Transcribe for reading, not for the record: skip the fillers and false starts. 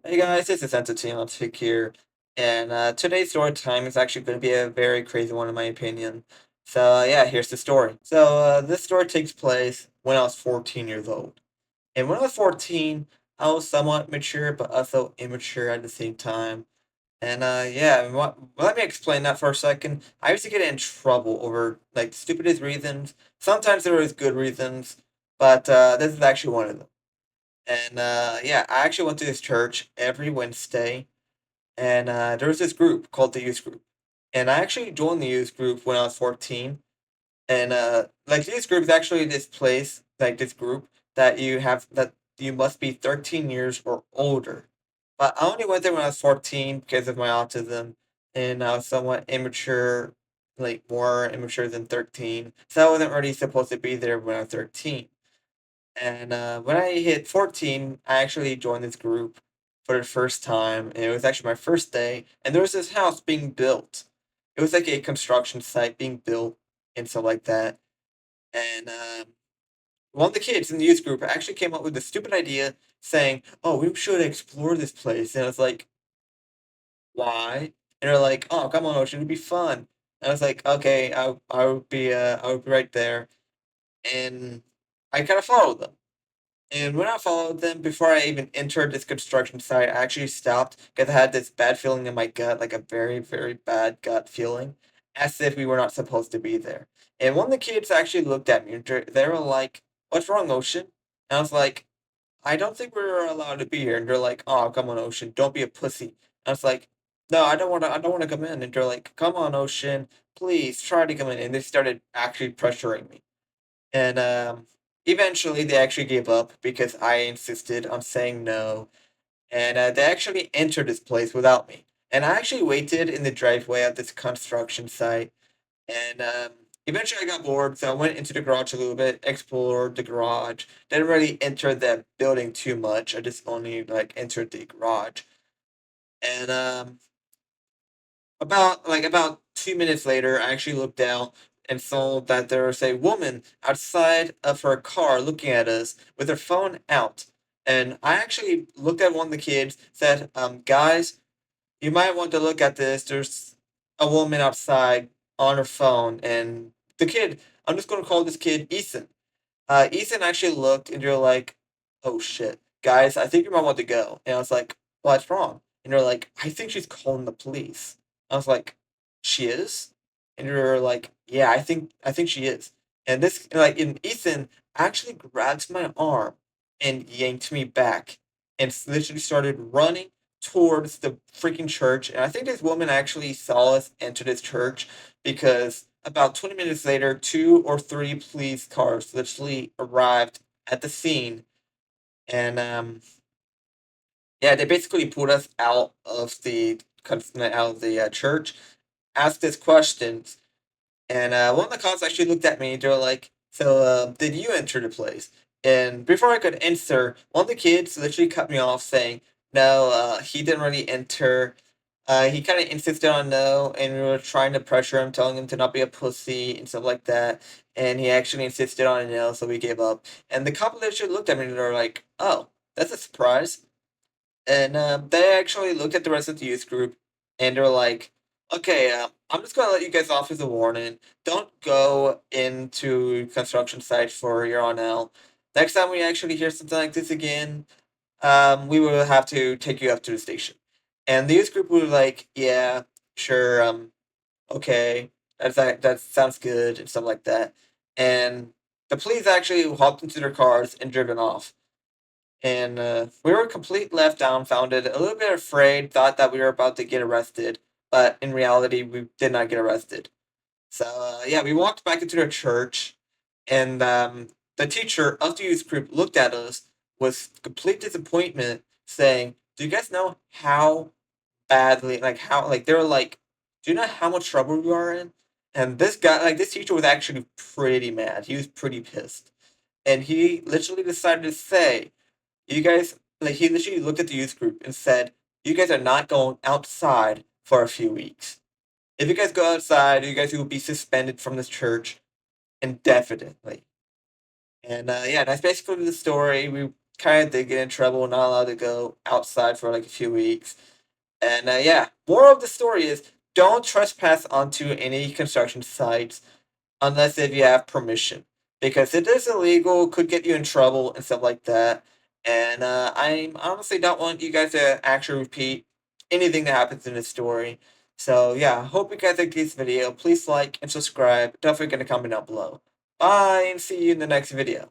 Hey guys, this is Entertainment here, and today's story time is actually going to be a very crazy one in my opinion. So yeah, here's the story. This story takes place when I was 14 years old, and when I was 14, I was somewhat mature but also immature at the same time. And yeah, let me explain that for a second. I used to get in trouble over like the stupidest reasons. Sometimes there was good reasons, but this is actually one of them. And yeah, I actually went to this church every Wednesday, and there was this group called the youth group. And I actually joined the youth group when I was 14. And like the youth group is actually this place, like this group that you must be 13 years or older. But I only went there when I was 14 because of my autism, and I was somewhat immature, like more immature than 13. So I wasn't really supposed to be there when I was 13. And when I hit 14, I actually joined this group for the first time. And it was actually my first day. And there was this house being built. It was like a construction site being built and stuff like that. And one of the kids in the youth group actually came up with a stupid idea saying, "Oh, we should explore this place." And I was like, "Why?" And they're like, "Oh, come on, Ocean, it'd be fun." And I was like, "Okay, I would be right there." And I kind of followed them. And when I followed them, before I even entered this construction site, I actually stopped because I had this bad feeling in my gut, like a very, very bad gut feeling, as if we were not supposed to be there. And one of the kids actually looked at me and they were like, "What's wrong, Ocean?" And I was like, "I don't think we're allowed to be here." And they're like, "Oh, come on, Ocean, don't be a pussy." And I was like, "No, I don't want to come in." And they're like, "Come on, Ocean, please try to come in." And they started actually pressuring me. And eventually, they actually gave up because I insisted on saying no. And they actually entered this place without me. And I actually waited in the driveway of this construction site. And eventually, I got bored, so I went into the garage a little bit, explored the garage. Didn't really enter the building too much. I just only like entered the garage. And about 2 minutes later, I actually looked down and saw that there was a woman outside of her car looking at us with her phone out. And I actually looked at one of the kids, said, guys, you might want to look at this. There's a woman outside on her phone. And the kid, I'm just going to call this kid Ethan. Ethan actually looked and you're like, oh shit, guys, I think you might want to go. And I was like, what's wrong? And you're like, I think she's calling the police. I was like, she is? And you're like, yeah, I think she is. And this and Ethan actually grabbed my arm and yanked me back and literally started running towards the freaking church. And I think this woman actually saw us enter this church because about 20 minutes later, two or three police cars literally arrived at the scene. And yeah, they basically pulled us out of the church, asked us questions, and one of the cops actually looked at me. They were like, "So, did you enter the place?" And before I could answer, one of the kids literally cut me off, saying, "No, he didn't really enter. He kind of insisted on no, and we were trying to pressure him, telling him to not be a pussy and stuff like that. And he actually insisted on a no, so we gave up. And the cop literally looked at me and they were like, "Oh, that's a surprise." And they actually looked at the rest of the youth group and they're like, okay, I'm just going to let you guys off as a warning. Don't go into construction sites for your own now. Next time we actually hear something like this again, we will have to take you up to the station. And the youth group was like, yeah, sure, okay, that sounds good and stuff like that. And the police actually hopped into their cars and driven off. And we were complete left dumbfounded, a little bit afraid, thought that we were about to get arrested, but in reality, we did not get arrested. So yeah, we walked back into the church, and the teacher of the youth group looked at us with complete disappointment, saying, "Do you guys know how badly, like how, like they were like, do you know how much trouble you are in?" And this guy, like this teacher, was actually pretty mad. He was pretty pissed, and he literally decided to say, you guys, like, he literally looked at the youth group and said, "You guys are not going outside for a few weeks. If you guys go outside, you guys will be suspended from this church indefinitely." And yeah, that's basically the story. We kind of did get in trouble, not allowed to go outside for like a few weeks. And yeah, moral of the story is don't trespass onto any construction sites unless if you have permission, because it is illegal, could get you in trouble and stuff like that. And I honestly don't want you guys to actually repeat anything that happens in this story. So yeah, hope you guys like this video. Please like and subscribe. Don't forget to comment down below. Bye, and see you in the next video.